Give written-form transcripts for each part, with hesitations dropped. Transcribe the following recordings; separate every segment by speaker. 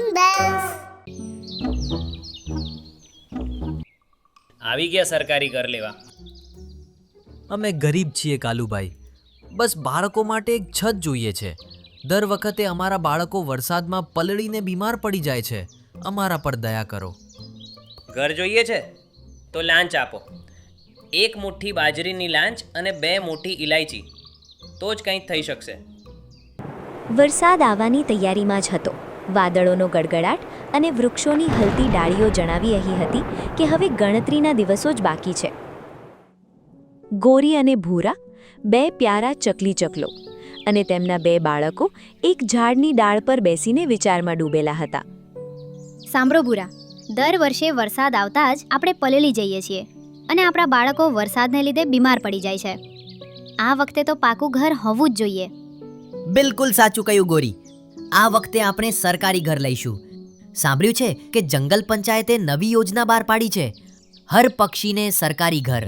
Speaker 1: Jingle bells.
Speaker 2: આવી ગયા સરકારી ઘર લેવા.
Speaker 3: અમે ગરીબ છીએ કાલુભાઈ. બસ બાળકો માટે એક છત જોઈએ છે. દર વખતે અમારા બાળકો વરસાદમાં પલળીને બીમાર પડી જાય છે. અમારા પર દયા કરો.
Speaker 2: ઘર જોઈએ છે તો લાંચ આપો. 1 મુઠ્ઠી બાજરીની લાંચ અને 2 મોટી ઇલાયચી, તો જ કંઈક થઈ શકશે.
Speaker 4: વરસાદ આવવાની તૈયારીમાં જ હતો. વાદળોનો ગડગડાટ અને વૃક્ષોની હલતી ડાળીઓ જણાવી રહી હતી કે હવે ગણતરીના દિવસો જ બાકી છે. ગોરી અને ભૂરા, 2 પ્યારા ચકલી ચકલો અને તેમના 2 બાળકો એક ઝાડની ડાળ પર બેસીને વિચારમાં ડૂબેલા હતા.
Speaker 5: સાંભળો ભૂરા, દર વર્ષે વરસાદ આવતા જ આપણે પલળી જઈએ છીએ અને આપણા બાળકો વરસાદને લીધે બીમાર પડી જાય છે. આ વખતે તો પાકું ઘર હોવું જ જોઈએ.
Speaker 6: બિલકુલ સાચું કહ્યું ગોરી. આ વખતે આપણે સરકારી ઘર લઈશું. સાંભળ્યું છે કે જંગલ પંચાયતે નવી યોજના બહાર પાડી છે, હર પક્ષીને સરકારી ઘર.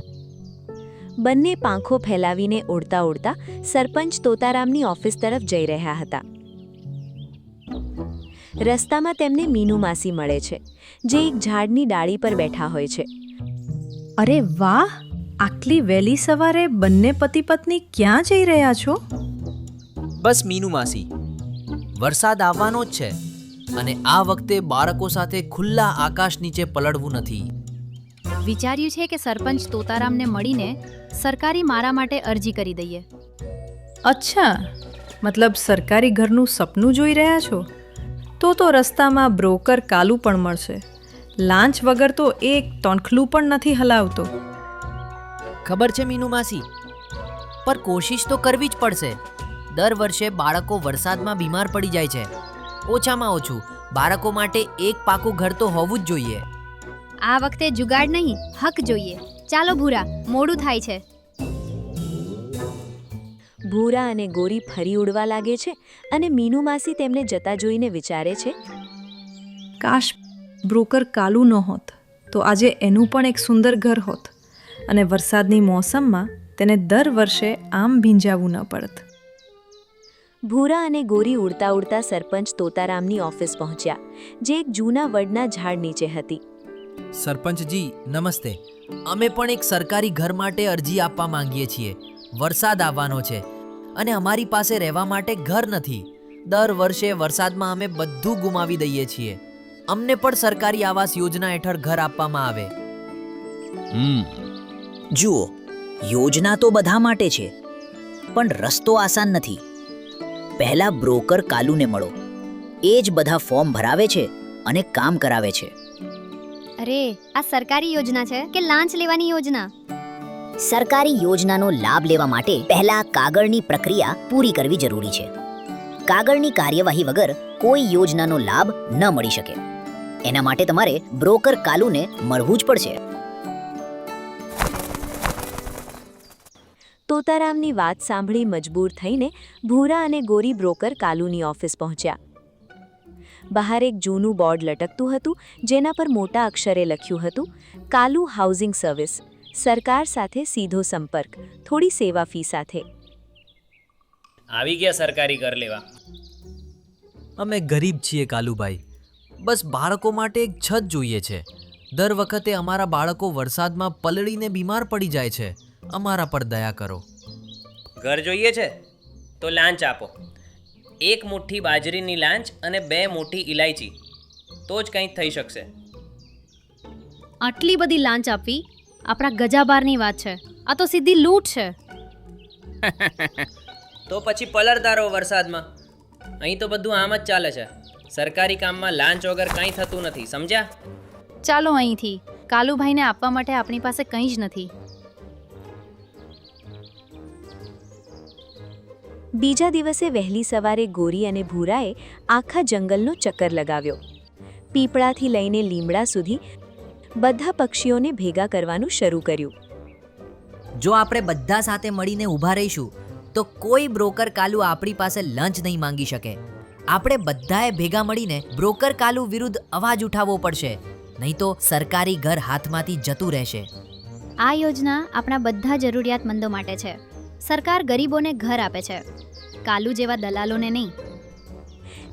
Speaker 4: બંને પાંખો ફેલાવીને ઉડતા ઉડતા સરપંચ તોતારામની ઓફિસ તરફ જઈ રહ્યા હતા. રસ્તામાં તેમને મીનુ માસી મળે છે, જે એક ઝાડની ડાળી પર બેઠા હોય છે.
Speaker 7: અરે વાહ! આટલી વહેલી સવારે બંને પતિ પત્ની ક્યાં જઈ રહ્યા છો?
Speaker 3: બસ મીનુ માસી, વરસાદ આવવાનો જ છે અને આ વખતે બાળકો સાથે ખુલ્લા આકાશ નીચે પલળવું નથી.
Speaker 5: વિચાર્યું છે કે સરપંચ તોતારામને મળીને સરકારી મારા માટે અરજી કરી દઈએ.
Speaker 7: અચ્છા, મતલબ સરકારી ઘરનું સપનું જોઈ રહ્યા છો? તો રસ્તામાં બ્રોકર કાલુ પણ મળશે. લાંચ વગર તો એક તણખલું પણ નથી હલાવતો.
Speaker 6: ખબર છે મીનુ માસી, પર કોશિશ તો કરવી જ પડશે. દર વર્ષે બાળકો વરસાદમાં બીમાર પડી જાય છે. ઓછામાં ઓછું બાળકો માટે એક પાકું ઘર તો હોવું જ જોઈએ.
Speaker 5: આ વખતે જુગાડ નહીં, હક જોઈએ. ચાલો ભૂરા, મોડું થાય છે.
Speaker 4: ભૂરા અને ગોરી ફરી ઉડવા લાગે છે અને મીનુ માસી તેમને જતા જોઈને વિચારે છે,
Speaker 7: કાશ બ્રોકર કાલુ ન હોત તો આજે એનું પણ એક સુંદર ઘર હોત અને વરસાદની મોસમમાં તેને દર વર્ષે આમ ભીંજાવું ન પડત.
Speaker 4: ભૂરા અને ગોરી ઉડતા ઉડતા સરપંચ તોતારામની ઓફિસ પહોંચ્યા, જે એક જૂના વડના ઝાડ નીચે હતી.
Speaker 3: સરપંચજી નમસ્તે. અમે પણ એક સરકારી ઘર માટે અરજી આપવા માંગીએ છીએ. વરસાદ આવવાનો છે અને અમારી પાસે રહેવા માટે ઘર નથી. દર વર્ષે વરસાદમાં અમે બધું ગુમાવી દઈએ છીએ. અમને પણ સરકારી આવાસ યોજના હેઠળ ઘર આપવામાં આવે.
Speaker 8: જુઓ, યોજના તો બધા માટે છે, પણ રસ્તો આસાન નથી. પહેલા બ્રોકર કાલુને મળો. એ જ બધા ફોર્મ ભરાવે છે અને કામ કરાવે છે.
Speaker 5: અરે, આ સરકારી યોજના છે કે લાંચ લેવાની યોજના?
Speaker 8: સરકારી યોજનાનો લાભ લેવા માટે પહેલા કાગળની પ્રક્રિયા પૂરી કરવી જરૂરી છે. કાગળની કાર્યવાહી વગર કોઈ યોજનાનો લાભ ન મળી શકે. એના માટે તમારે બ્રોકર કાલુને મળવું જ પડશે.
Speaker 4: તોતારામની વાત સાંભળી મજબૂર થઈને ભૂરા અને ગોરી બ્રોકર કાલુની ઓફિસ પહોંચ્યા. બહાર એક જૂનું બોર્ડ લટકતું હતું, જેના પર મોટા અક્ષરે લખ્યું હતું, કાલુ હાઉસિંગ સર્વિસ, સરકાર સાથે સીધો સંપર્ક, થોડી સેવા ફી સાથે.
Speaker 2: આવી ગયા સરકારી ઘર લેવા.
Speaker 3: અમે ગરીબ છીએ કાલુભાઈ. બસ બાળકો માટે એક છત જોઈએ છે. દર વખતે અમારા બાળકો વરસાદમાં પલળીને બીમાર પડી જાય છે. અમારા પર દયા કરો.
Speaker 2: ઘર જોઈએ છે તો લાંચ આપો. 1 મુઠ્ઠી બાજરીની લાંચ અને 2 મોટી ઇલાયચી, તો જ કંઈક થઈ શકશે.
Speaker 5: આટલી બધી લાંચ આપવી આપણા ગજાબારની વાત છે. આ તો સીધી લૂંટ છે.
Speaker 2: તો પછી પલળતા રહો વરસાદમાં. અહીં તો બધું આમ જ ચાલે છે. સરકારી કામમાં લાંચ વગર કંઈ થતું નથી, સમજ્યા?
Speaker 5: ચાલો અહીંથી. કાલુભાઈને આપવા માટે આપણી પાસે કંઈ જ નથી.
Speaker 4: બીજા દિવસે વહેલી સવારે ગોરી અને ભૂરાએ આખા જંગલનો ચક્કર લગાવ્યો. પીપળાથી લઈને લીમડા સુધી બધા પક્ષીઓને ભેગા કરવાનું શરૂ કર્યું.
Speaker 6: જો આપણે બધા સાથે મળીને ઊભા રહીશું તો કોઈ બ્રોકર કાલુ આપણી પાસે લંચ નહીં માંગી શકે. આપણે બધાએ ભેગા મળીને બ્રોકર કાલુ વિરુદ્ધ અવાજ ઉઠાવવો પડશે, નહીં તો સરકારી ઘર હાથમાંથી જતું રહેશે.
Speaker 5: આ યોજના આપણા બધા જરૂરિયાતમંદો માટે છે. સરકાર ગરીબોને ઘર આપે છે, કાલુ જેવા દલાલોને નહીં.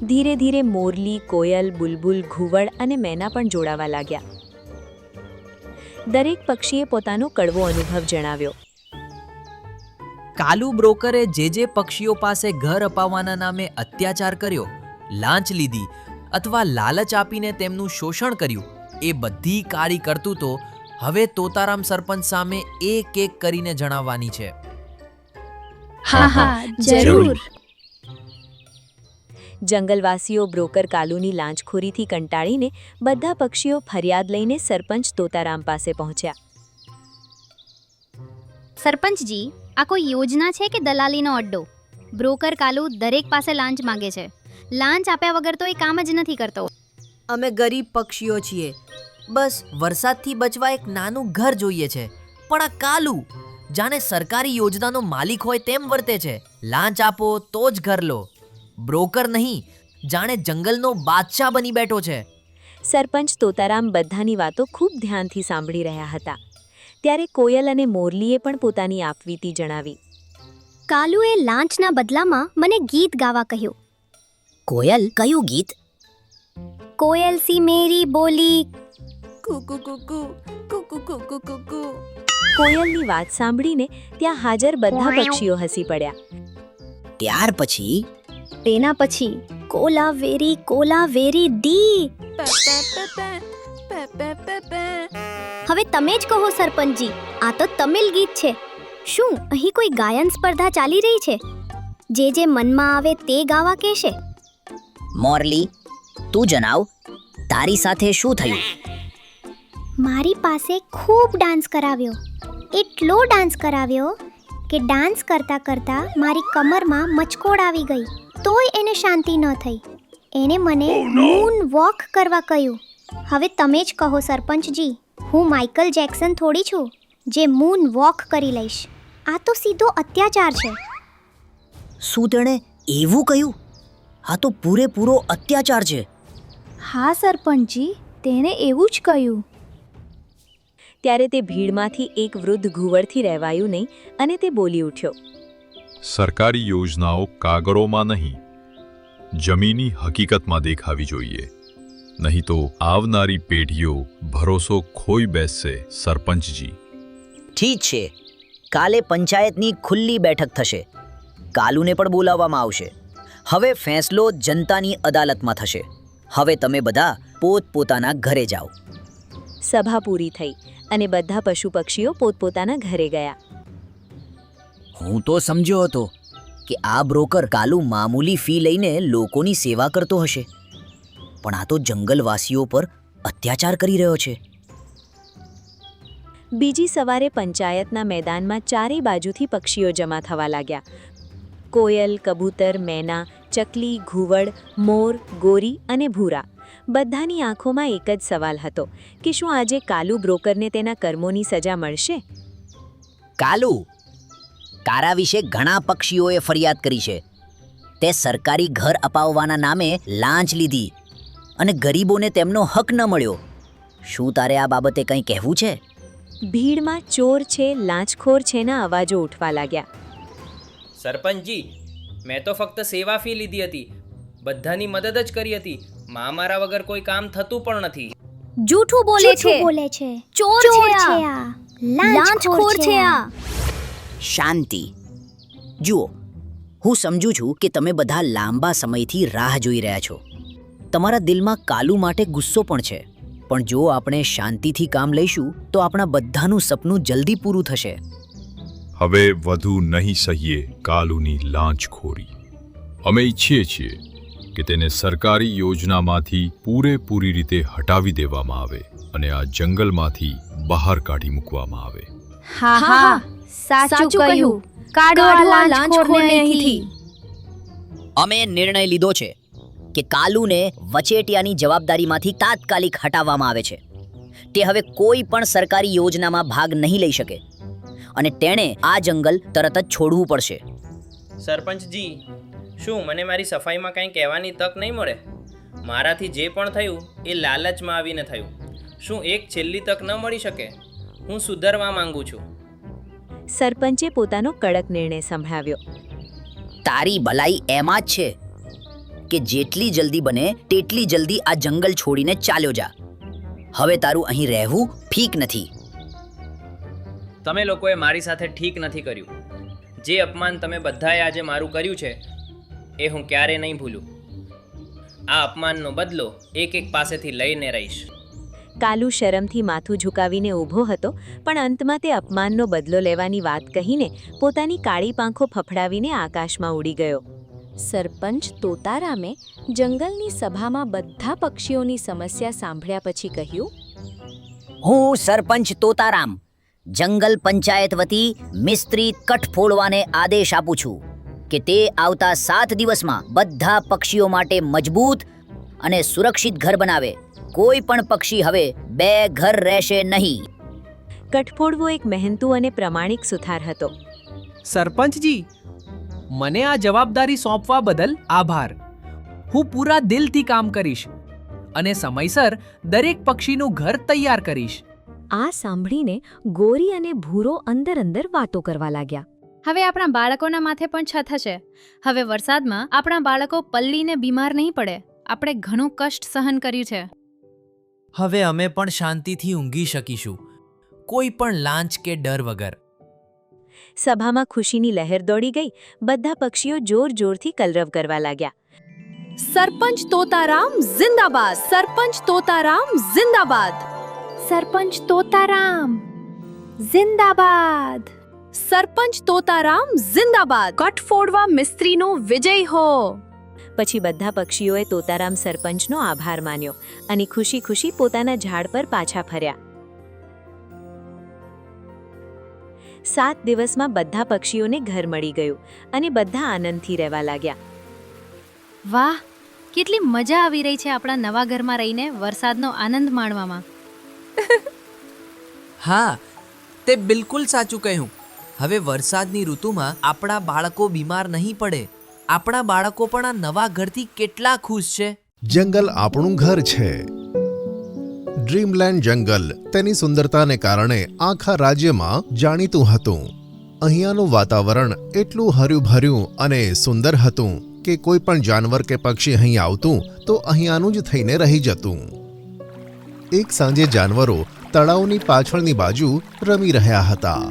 Speaker 4: ધીરે ધીરે મોરલી, કોયલ, બુલબુલ, ઘુવડ અને મેના પણ જોડાવા લાગ્યા. દરેક પક્ષીએ પોતાનો કડવો અનુભવ જણાવ્યો.
Speaker 3: કાલુ બ્રોકરે જે પક્ષીઓ પાસે ઘર અપાવવાના નામે અત્યાચાર કર્યો, લાંચ લીધી અથવા લાલચ આપીને તેમનું શોષણ કર્યું, એ બધી કાળી કરતૂતો હવે તોતારામ સરપંચ સામે એક એક કરીને જણાવવાની છે.
Speaker 5: હા હા જરૂર.
Speaker 4: જંગલવાસીઓ બ્રોકર કાલુની લાંચખોરીથી કંટાળીને બધા પક્ષીઓ ફરિયાદ લઈને સરપંચ તોતારામ પાસે પહોંચ્યા.
Speaker 5: સરપંચજી, આ કોઈ યોજના છે કે દલાલીનો અડ્ડો? બ્રોકર કાલુ દરેક પાસે લાંચ માંગે છે. લાંચ આપ્યા વગર તો એ કામ જ નથી કરતો.
Speaker 3: અમે ગરીબ પક્ષીઓ છીએ, બસ વરસાદથી બચવા એક નાનું ઘર જોઈએ છે. પણ આ કાલુ જાણે સરકારી યોજનાનો માલિક હોય તેમ વર્તે છે. લાંચ આપો તો જ ઘર લો. બ્રોકર નહીં, જાણે જંગલનો બાદશાહ બની બેઠો છે.
Speaker 4: સરપંચ તોતારામ બધાની વાતો ખૂબ ધ્યાનથી સાંભળી રહ્યા હતા. ત્યારે કોયલ અને મોરલીએ પણ પોતાની આપવીતી જણાવી.
Speaker 5: કાલુએ લાંચના બદલામાં મને ગીત ગાવા કહ્યું.
Speaker 8: કોયલ, કયું ગીત?
Speaker 5: કોયલ સી મેરી બોલી.
Speaker 4: કોયલની વાત સાંભળીને ત્યાં હાજર બધા પક્ષીઓ હસી પડ્યા.
Speaker 8: ત્યાર પછી
Speaker 5: તેના પછી કોલા વેરી ડી. હવે તમે જ કહો સરપંચજી, આ તો તમિલ ગીત છે. શું અહીં કોઈ ગાયન સ્પર્ધા ચાલી રહી છે? જે મનમાં આવે તે ગાવા કહેશે.
Speaker 8: મોરલી, તું જણાવ, તારી સાથે શું થયું?
Speaker 1: મારી પાસે ખૂબ ડાન્સ કરાવ્યો. એટલો ડાન્સ કરાવ્યો કે ડાન્સ કરતા કરતા મારી કમરમાં મચકોડ આવી ગઈ. તોય એને શાંતિ ન થઈ. એને મને મૂન વોક કરવા કહ્યું. હવે તમે જ કહો સરપંચજી, હું માઇકલ જેક્સન થોડી છું જે મૂન વોક કરી લઈશ. આ તો સીધો અત્યાચાર છે.
Speaker 8: શું તેણે એવું કહ્યું? આ તો પૂરેપૂરો અત્યાચાર છે.
Speaker 1: હા સરપંચજી, તેણે એવું જ કહ્યું.
Speaker 4: ત્યારે તે ભીડમાંથી એક વૃદ્ધ ઘુવડથી રહેવાયું નહીં અને તે બોલી ઉઠ્યો.
Speaker 9: સરકારી યોજનાઓ કાગળોમાં નહીં, જમીની હકીકતમાં દેખાવી જોઈએ. નહીં તો આવનારી પેઢીઓ ભરોસો ખોઈ બેસશે. સરપંચજી,
Speaker 8: ઠીક છે, કાલે પંચાયતની ખુલ્લી બેઠક થશે. કાલુને પણ બોલાવવામાં આવશે. હવે ફેંસલો જનતાની અદાલતમાં થશે. હવે તમે બધા પોતપોતાના ઘરે જાઓ.
Speaker 4: સભા પૂરી થઈ અને બધા પશુ પક્ષીઓ પોતપોતાના ઘરે ગયા.
Speaker 8: હું તો સમજ્યો હતો કે આ બ્રોકર કાલુ મામૂલી ફી લઈને લોકોની સેવા કરતો હશે, પણ આ તો જંગલવાસીઓ પર અત્યાચાર કરી રહ્યો છે.
Speaker 4: બીજી સવારે પંચાયતના મેદાનમાં ચારેય બાજુથી પક્ષીઓ જમા થવા લાગ્યા. કોયલ, કબૂતર, મેના, ચકલી, ઘુવડ, મોર, ગોરી અને ભૂરા બધાની આંખોમાં એક જ સવાલ હતો કે શું આજે કાલુ બ્રોકરને તેના કર્મોની સજા મળશે?
Speaker 8: કાલુ, તારા વિશે ઘણા પક્ષીઓએ ફરિયાદ કરી છે. તે સરકારી ઘર અપાવવાના નામે લાંચ લીધી અને ગરીબોને તેમનો હક ન મળ્યો. શું તારે આ બાબતે કંઈ કહેવું છે?
Speaker 4: ભીડમાં ચોર છે, લાંચખોર છેના અવાજો ઉઠવા લાગ્યા.
Speaker 2: સરપંચજી, મેં તો ફક્ત સેવા ફી લીધી હતી, બધાની મદદ જ કરી હતી. મારા વગર કોઈ કામ થતું પણ નથી.
Speaker 5: જૂઠું બોલે છે. ચોર છે આ. લાંચખોર છે આ.
Speaker 8: શાંતિ. જુઓ, હું સમજુ છું કે તમે બધા લાંબા સમયથી રાહ જોઈ રહ્યા છો. તમારા દિલમાં કાલુ માટે ગુસ્સો પણ છે. પણ જો આપણે શાંતિથી કામ લઈશું તો આપણા બધાનું સપનું જલ્દી પૂરું થશે.
Speaker 9: હવે વધુ નહીં સહીએ કાલુની લાંચખોરી. અમે ઈચ્છીએ છીએ કે તેને સરકારી યોજનામાંથી પૂરેપૂરી રીતે હટાવી દેવામાં આવે અને આ જંગલમાંથી બહાર કાઢી મૂકવામાં આવે.
Speaker 1: હા, સાચું કહ્યું. કાઢો આ લાંચખોરને અહીંથી.
Speaker 8: અમે નિર્ણય લીધો છે કે કાલુને વચેટિયાની જવાબદારીમાંથી તાત્કાલિક હટાવવામાં આવે છે. તે હવે કોઈ પણ સરકારી યોજનામાં ભાગ નહીં લઈ શકે અને તેણે આ જંગલ તરત જ છોડવું પડશે.
Speaker 2: સરપંચજી, શું મને મારી સફાઈમાં કંઈ કહેવાની તક નહીં મળે? મારાથી જે પણ થયું એ લાલચમાં આવીને થયું. શું એક છેલ્લી તક ન મળી શકે? હું સુધરવા માંગુ છું.
Speaker 4: સરપંચે પોતાનો કડક નિર્ણય સંભળાવ્યો.
Speaker 8: તારી ભલાઈ એમાં જ છે કે જેટલી જલ્દી બને તેટલી જલ્દી આ જંગલ છોડીને ચાલ્યો જા. હવે તારું અહીં રહેવું ઠીક નથી.
Speaker 2: તમે લોકોએ મારી સાથે ઠીક નથી કર્યું. જે અપમાન તમે બધાએ આજે મારું કર્યું છે એ હું ક્યારે નહીં ભૂલું. આ અપમાનનો બદલો એક પાસેથી લઈને રહીશ.
Speaker 4: કાલુ શરમથી માથું ઝુકાવીને ઊભો હતો, પણ અંતમાં તે અપમાનનો બદલો લેવાની વાત કહીને પોતાની કાળી પાંખો ફફડાવીને આકાશમાં ઉડી ગયો. સરપંચ તોતારામે જંગલની સભામાં બધા પક્ષીઓની સમસ્યા સાંભળ્યા પછી કહ્યું,
Speaker 8: હું સરપંચ તોતારામ જંગલ પંચાયત વતી મિસ્ત્રી કઠ ફોડવાને આદેશ આપું છું કે તે આવતા 7 દિવસમાં બધા પક્ષીઓ માટે મજબૂત અને સુરક્ષિત ઘર બનાવે. કોઈ પણ પક્ષી હવે 2 ઘર રહેશે નહીં.
Speaker 4: કઠફોડવો એક મહેનતુ અને પ્રમાણિક સુથાર હતો.
Speaker 10: સરપંચજી, મને આ જવાબદારી સોંપવા બદલ આભાર. હું પૂરા દિલથી કામ કરીશ અને સમયસર દરેક પક્ષીનું ઘર તૈયાર કરીશ.
Speaker 4: આ સાંભળીને ગોરી અને ભૂરો અંદર અંદર વાતો કરવા લાગ્યા.
Speaker 5: હવે આપણા બાળકોના માથે પણ છત હશે. હવે વરસાદમાં આપણા બાળકો પલ્લીને બીમાર નહીં પડે. આપણે ઘણું કષ્ટ સહન કર્યું છે.
Speaker 3: હવે અમે પણ શાંતિથી ઊંઘી શકીશું, કોઈ પણ લાંચ કે ડર વગર.
Speaker 4: સભામાં ખુશીની લહેર દોડી ગઈ. બધા પક્ષીઓ જોર જોરથી કલરવ કરવા લાગ્યા.
Speaker 7: સરપંચ તોતારામ જિંદાબાદ! સરપંચ તોતારામ જિંદાબાદ!
Speaker 1: સરપંચ તોતારામ જિંદાબાદ!
Speaker 7: સરપંચ તોતારામ જિંદાબાદ! કઠફોડવા મિસ્ત્રીનો વિજય હો!
Speaker 4: પછી બધા પક્ષીઓએ તોતારામ સરપંચનો આભાર માન્યો અને ખુશી ખુશી પોતાના ઝાડ પર પાછા ફર્યા. 7 દિવસમાં બધા પક્ષીઓને ઘર મળી ગયું અને બધા આનંદથી રહેવા લાગ્યા.
Speaker 5: વાહ, કેટલી મજા આવી રહી છે આપણા નવા ઘરમાં રહીને વરસાદનો આનંદ માણવામાં.
Speaker 3: હા, તે બિલકુલ સાચું કહ્યું. હવે વરસાદની ઋતુમાં આપણા બાળકો બીમાર નહીં પડે. આપણા બાળકો પણ આ નવા ઘરથી કેટલા ખુશ છે.
Speaker 11: જંગલ આપણું ઘર છે. ડ્રીમલેન્ડ જંગલ તેની સુંદરતાને કારણે આખા રાજ્યમાં જાણીતું હતું. અહીંયાનું વાતાવરણ એટલું હર્યુંભર્યું અને સુંદર હતું કે કોઈ પણ જાનવર કે પક્ષી અહીં આવતું તો અહીંયાનું જ થઈને રહી જતું. એક સાંજે જાનવરો તળાવની પાછળની બાજુ રમી રહ્યા હતા.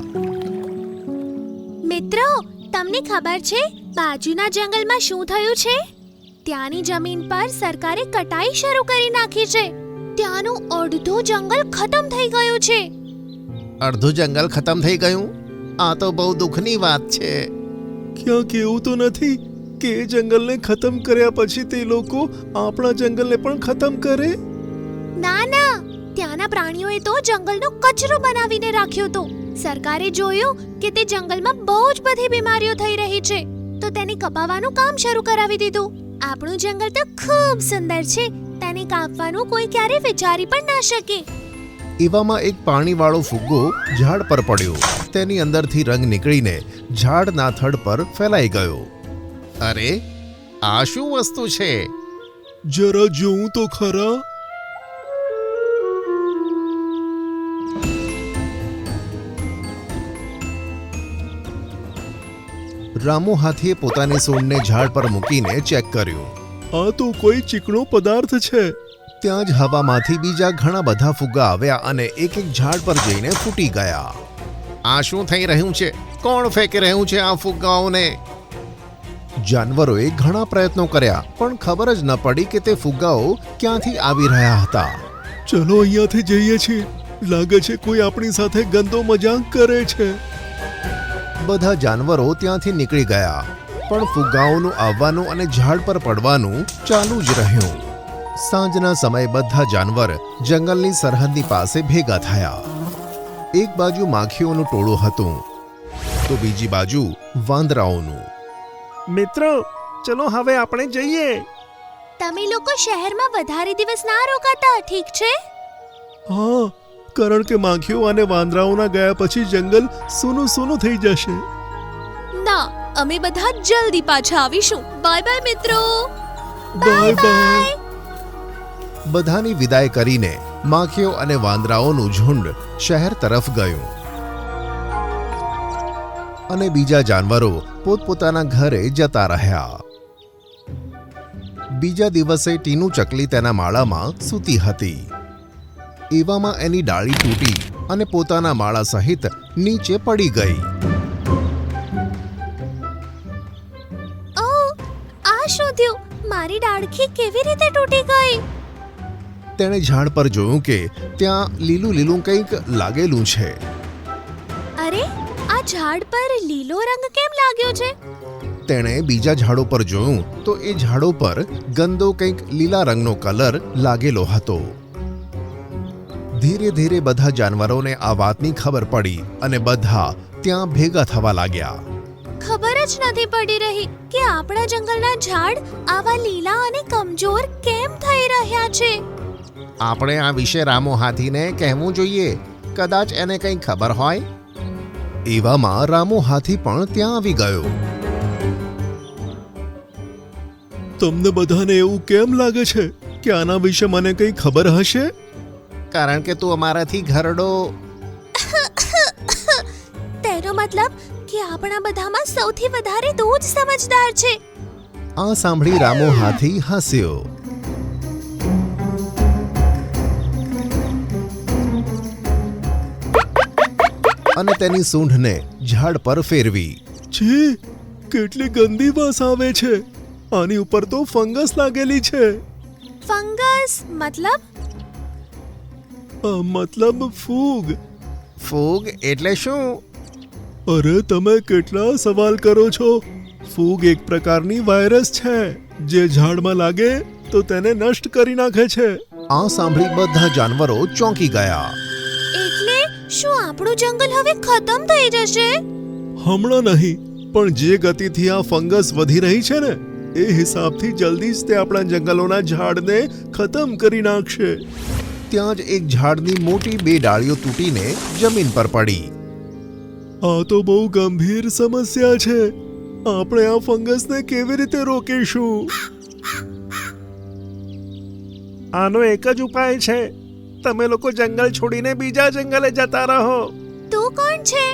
Speaker 12: મિત્રો, તમને ખબર છે બાજુના જંગલમાં શું થયું છે? ત્યાંની જમીન પર સરકારે કટાઈ શરૂ કરી નાખી છે. ત્યાંનું અડધું જંગલ ખતમ થઈ ગયું છે.
Speaker 11: અડધું જંગલ ખતમ થઈ ગયું? આ તો બહુ દુઃખની વાત છે. ક્યાંક એવું તો નથી કે જંગલને ખતમ કર્યા પછી તે લોકો આપણા જંગલને પણ ખતમ કરે?
Speaker 12: ના ના, ત્યાંના પ્રાણીઓએ તો જંગલનો કચરો બનાવીને રાખ્યો હતો. સરકારે જોયું કે તે જંગલમાં બહુ જ બધી બીમારીઓ થઈ રહી છે તો તેને કપાવવાનું કામ શરૂ કરાવી દીધું. આપણું જંગલ તો ખૂબ સુંદર છે, તેને કાપવાનું કોઈ ક્યારે વિચારી પણ ના શકે.
Speaker 11: એવામાં એક પાણીવાળો ફુગ્ગો ઝાડ પર પડ્યો. તેની અંદરથી રંગ નીકળીને ઝાડના થડ પર ફેલાઈ ગયો. અરે, આ શું વસ્તુ છે? જરા જોઉં તો ખરા. રામુ હાથીએ પોતાની સૂંઢને ઝાડ પર મૂકીને ચેક કર્યું. આ તો કોઈ ચીકણો પદાર્થ છે. ત્યાં જ હવામાંથી બીજા ઘણા બધા ફુગ્ગા આવ્યા અને એક એક ઝાડ પર જઈને ફૂટી ગયા. આ શું થઈ રહ્યું છે? કોણ ફેંકી રહ્યું છે આ ફુગ્ગાઓને? જાનવરોએ ઘણા પ્રયત્નો કર્યા પણ ખબર જ ન પડી કે તે ફુગ્ગાઓ ક્યાંથી આવી રહ્યા હતા. ચલો અહીંયાથી જઈએ છીએ. લાગે છે કોઈ આપણી સાથે ગંદો મજાક કરે છે. બધા જાનવરો ત્યાંથી નીકળી ગયા પણ ફુગ્ગાઓનું આવવાનું અને ઝાડ પર પડવાનું ચાલુ જ રહ્યું. સાંજના સમયે બધા જાનવર જંગલની સરહદની પાસે ભેગા થયા. એક બાજુ માખીઓનું ટોળું હતું તો બીજી બાજુ વાંદરાઓનું. મિત્રો, ચલો હવે આપણે જઈએ.
Speaker 12: તમે લોકો શહેરમાં વધારે દિવસ ના રોકાતા, ઠીક છે?
Speaker 11: હા, કારણ કે માખીઓ અને વાંદરાઓના ગયા પછી જંગલ સૂનું સૂનું થઈ જશે.
Speaker 12: ના, અમે બધા જલ્દી પાછા આવીશું. બાય બાય મિત્રો.
Speaker 11: Bye bye. બધાની વિદાય કરીને માખીઓ અને વાંદરાઓનું ઝુંડ શહેર તરફ ગયું અને બીજા જાનવરો પોતપોતાના ઘરે જતા રહ્યા. બીજા દિવસે ટીનું ચકલી તેના માળામાં સૂતી હતી. એવામાં એની ડાળી તૂટી અને પોતાના માળા સહિત નીચે પડી ગઈ.
Speaker 12: ઓહ, આ શું થયું? મારી ડાળખી કેવી રીતે તૂટી ગઈ?
Speaker 11: તેણે ઝાડ પર જોયું કે ત્યાં લીલું લીલું કંઈક લાગેલું છે.
Speaker 12: અરે, આ ઝાડ પર લીલો રંગ કેમ લાગ્યો છે?
Speaker 11: તેણે બીજા ઝાડો પર જોયું તો એ ઝાડો પર ગંદો કંઈક લીલા રંગનો કલર લાગેલો હતો. ધીરે ધીરે બધા જાનવરોને આ વાતની ખબર પડી અને બધા ત્યાં ભેગા થવા લાગ્યા.
Speaker 12: ખબર જ નથી પડી રહી કે આપણા જંગલના ઝાડ આવા લીલા અને કમજોર કેમ થઈ રહ્યા છે.
Speaker 11: આપણે આ વિશે રામુ હાથીને કહેવું જોઈએ, કદાચ એને કંઈ ખબર હોય. એવામાં રામુ હાથી પણ ત્યાં આવી ગયો. તમને બધાને એવું કેમ લાગે છે કે આના વિશે મને કંઈ ખબર હશે? કારણ કે તું અમારાથી ઘરડો.
Speaker 12: તેનો મતલબ કે આપણા બધામાં સૌથી વધારે તું જ સમજદાર છે.
Speaker 11: આ સાંભળી રામુ હાથી હસ્યો. અને તેની સૂંઢને ઝાડ પર ફેરવી. છી, કેટલી ગંદી વાસ આવે છે. આની ઉપર તો ફંગસ લાગેલી છે.
Speaker 12: ફંગસ મતલબ?
Speaker 11: મતલબ ફૂગ. ફૂગ એટલે શું? અરે તમે કેટલા સવાલ કરો છો. ફૂગ એક પ્રકારની વાયરસ છે જે ઝાડમાં લાગે તો તેને નષ્ટ કરી નાખે છે. આ સાંભળી બધા જાનવરો ચોંકી ગયા.
Speaker 12: એટલે શું આપણું જંગલ હવે ખતમ થઈ જશે?
Speaker 11: હમણાં નહીં, પણ જે ગતિથી આ ફંગસ વધી રહી છે ને એ હિસાબથી જલ્દી જ તે આપણા જંગલોના ઝાડને ખતમ કરી નાખશે. ત્યાં જ એક ઝાડની મોટી બે ડાળીઓ તૂટીને જમીન પર પડી. આ તો બહુ ગંભીર સમસ્યા છે. આપણે આ ફંગસને કેવી રીતે રોકીશું? આનો એક જ ઉપાય છે. તમે લોકો જંગલ છોડીને બીજા જંગલે જતા રહો.
Speaker 12: તું કોણ છે?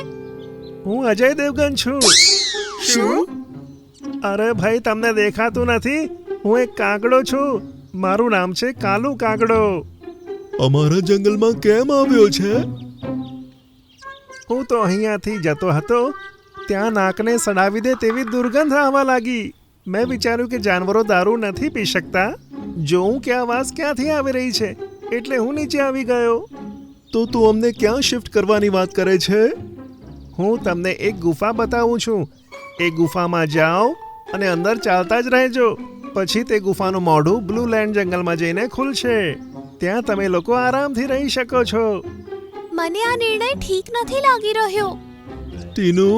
Speaker 11: હું અજય દેવગન છું. શું? અરે ભાઈ, તમને દેખાતું નથી? હું એક કાગડો છું. મારું નામ છે કાલુ કાગડો. અમારા જંગલમાં કેમ આવ્યો છે? હું તો અહીંયાથી જતો હતો, ત્યાં નાકને સડાવી દે તેવી દુર્ગંધ આવવા લાગી. મેં વિચાર્યું કે જાનવરો દારૂ નથી પી શકતા. જોઉં કે આ વાસ ક્યાંથી આવી રહી છે, એટલે હું નીચે આવી ગયો. તો તું અમને ક્યાં શિફ્ટ કરવાની વાત કરે છે? હું તમને એક ગુફા બતાવું છું. એ ગુફામાં જાઓ અને અંદર ચાલતા જ રહેજો. પછી તે ગુફાનું મોઢું બ્લુ લેન્ડ જંગલમાં જઈને ખુલશે. ત્યાં તમે લોકો આરામથી રહી શકો છો.
Speaker 12: મને આ નિર્ણય ઠીક નથી લાગી રહ્યો.
Speaker 11: ટીનુ,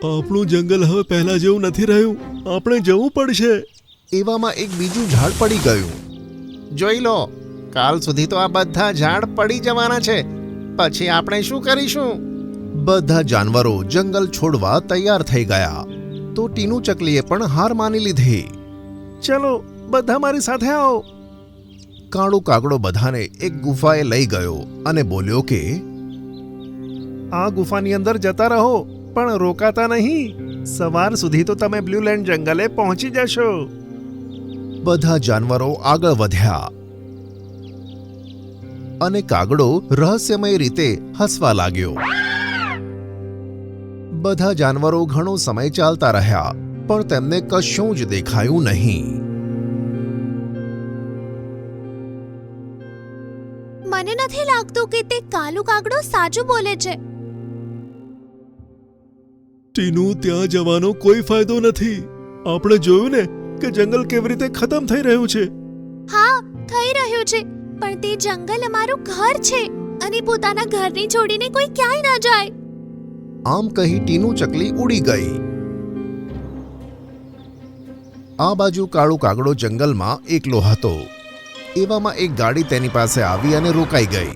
Speaker 11: આપણું જંગલ હવે પહેલા જેવું નથી રહ્યું. આપણે જવું પડશે. એવામાં એક બીજું ઝાડ પડી ગયું. જોઈ લો, કાલ સુધી તો આ બધા ઝાડ પડી જવાના છે. પછી આપણે શું કરીશું? બધા જાનવરો જંગલ છોડવા તૈયાર થઈ ગયા. તો ટીનુ ચકલીએ પણ હાર માની લીધી. ચલો, બધા મારી સાથે આવો. કાળુ કાગડો બધાને એક ગુફાએ લઈ ગયો અને બોલ્યો કે આ ગુફાની અંદર જતા રહો, પણ રોકાતા નહીં. સવાર સુધી તો તમે બ્લુ લેન્ડ જંગલે પહોંચી જશો. બધા જાનવરો આગળ વધ્યા અને કાગડો રહસ્યમય રીતે હસવા લાગ્યો. બધા જાનવરો ઘણો સમય ચાલતા રહ્યા, પણ તેમને કશું જ દેખાયું નહીં.
Speaker 12: મને નથી લાગતું કે તે કાલુ કાગડો સાચું બોલે છે.
Speaker 11: ટીનુ, ત્યાં જવાનો કોઈ ફાયદો નથી. આપણે જોયું ને કે જંગલ કેવી રીતે ખતમ થઈ રહ્યું છે.
Speaker 12: હા, થઈ રહ્યું છે, પણ તે જંગલ અમારું ઘર છે અને પોતાના ઘરને છોડીને કોઈ ક્યાંય ના જાય.
Speaker 11: આમ કહી ટીનુ ચકલી ઉડી ગઈ. આ બાજુ કાળુ કાગડો જંગલમાં એકલો હતો. એવામાં એક ગાડી તેની પાસે આવી અને રોકાઈ ગઈ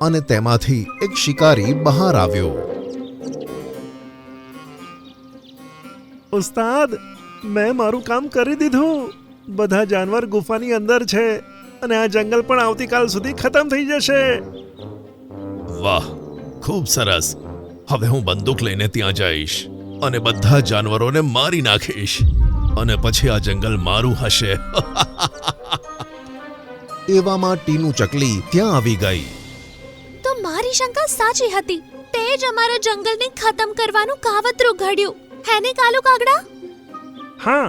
Speaker 11: અને તેમાંથી એક શિકારી બહાર આવ્યો. ઉસ્તાદ, મેં મારું કામ કરી દીધું. બધા જાનવર ગુફાની અંદર છે અને આ જંગલ પણ આવતીકાલ સુધી ખતમ થઈ જશે. વાહ, ખૂબ સરસ. હવે હું બંદૂક લઈને ત્યાં જઈશ અને બધા જાનવરોને મારી નાખીશ. અને પછી આ જંગલ મારું હશે. એવામાં ટીનું ચકલી ત્યાં આવી ગઈ.
Speaker 12: તો મારી શંકા સાચી હતી. તે જ અમારા જંગલને ખતમ કરવાનું કાવતરું ઘડ્યું. હે ને કાલુ કાગડા?
Speaker 11: હા,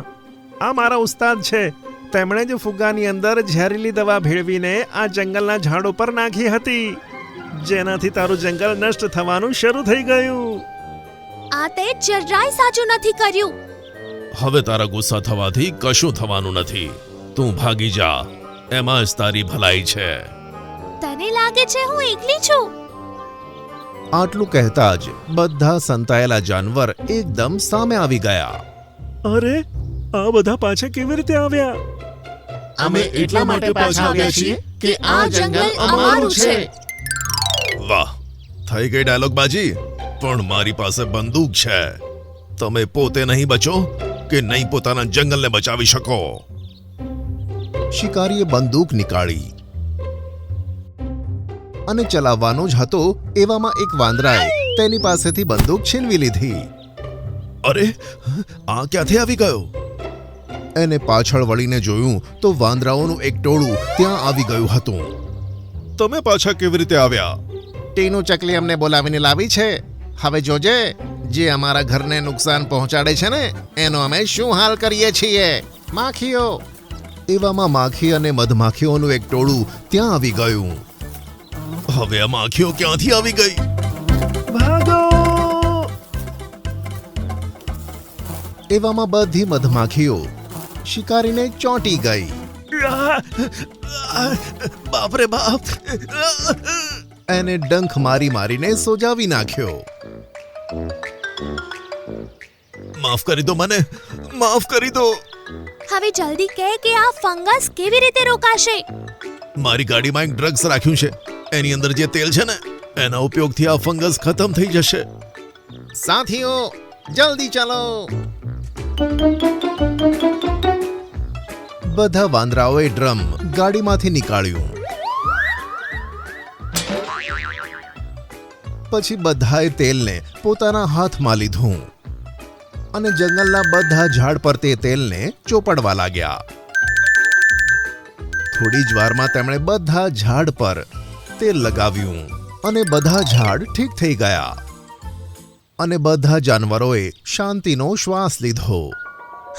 Speaker 11: આ મારા ઉસ્તાદ છે. તેમણે જ ફુગ્ગાની અંદર ઝેરીલી દવા ભેળવીને આ જંગલના ઝાડ ઉપર નાખી હતી, જેનાથી તારું જંગલ નષ્ટ થવાનું શરૂ થઈ ગયું.
Speaker 12: આ તે જરાય સાચું નથી કર્યું.
Speaker 11: હવે તારા ગુસ્સા થવાથી કશું થવાનું નથી. તું ભાગી જા, એમાં જ તારી ભલાઈ છે.
Speaker 12: તને લાગે છે હું એકલી છું?
Speaker 11: આટલું કહેતા જ બધા સંતાયેલા જાનવર એકદમ સામે આવી ગયા. અરે, આ બધા પાછા કેવી રીતે આવ્યા?
Speaker 13: અમે એટલા માટે પાછા આવ્યા છીએ કે આ જંગલ અમારું છે.
Speaker 11: વાહ, થઈ ગઈ ડાયલોગબાજી. પણ મારી પાસે બંદૂક છે. તમે પોતે નહીં બચો કે નહીં પોતાના જંગલને બચાવી શકો. શિકારીએ બંદૂક નીકાળી અને ચલાવવાનો જ હતો એવામાં એક વાંદરાએ તેની પાસેથી બંદૂક છીનવી લીધી. અરે, આ ક્યાંથી આવી ગયો? એને પાછળ વળીને જોયું તો વાંદરાઓનું એક ટોળું ત્યાં આવી ગયું હતું. તમે પાછા કેવી રીતે આવ્યા? ટીનું ચકલી અમને બોલાવીને લાવી છે. હવે જોજે, જે અમારા ઘરને નુકસાન પહોંચાડે છે ને, એનો અમે શું હાલ કરીએ છીએ. માખીઓ! એવામાં માખી અને મધમાખીઓનું એક ટોળું ત્યાં આવી ગયું. હવે આ માખીઓ ક્યાંથી આવી ગઈ? ભાગો! એવામાં બધી મધમાખીઓ શિકારીને ચોંટી ગઈ. બાપ રે બાપ! એને ડંખ મારી મારીને સોજાવી નાખ્યો. માફ કરી દો મને, માફ કરી દો.
Speaker 12: હવે જલ્દી કહે કે આ ફંગસ કેવી રીતે રોકાશે?
Speaker 11: મારી ગાડીમાં એક ડ્રગ્સ રાખ્યું છે. એની અંદર જે તેલ છે ને, એના ઉપયોગથી આ ફંગસ ખતમ થઈ જશે. સાથીઓ, જલ્દી ચાલો. બધા વાંદરાઓએ ડ્રમ ગાડીમાંથી નીકાળ્યું. પછી બધાએ તેલને પોતાના હાથમાં લીધું અને જંગલના બધા ઝાડ પર તે તેલને ચોપડવા લાગ્યા. થોડી જ વારમાં તેમણે બધા ઝાડ પર તેલ લગાવ્યું અને બધા ઝાડ ઠીક થઈ ગયા અને બધા જાનવરોએ શાંતિનો શ્વાસ લીધો.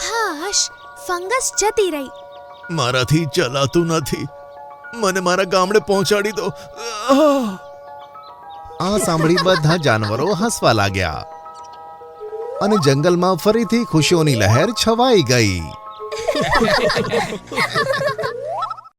Speaker 12: હાશ, ફંગસ જતી રહી.
Speaker 11: મારાથી ચલાતું નથી. મને મારા ગામડે પહોંચાડી દો. આ સાંભળી બધા જાનવરો હસવા લાગ્યા અને જંગલમાં ફરીથી ખુશીઓની લહેર છવાઈ ગઈ.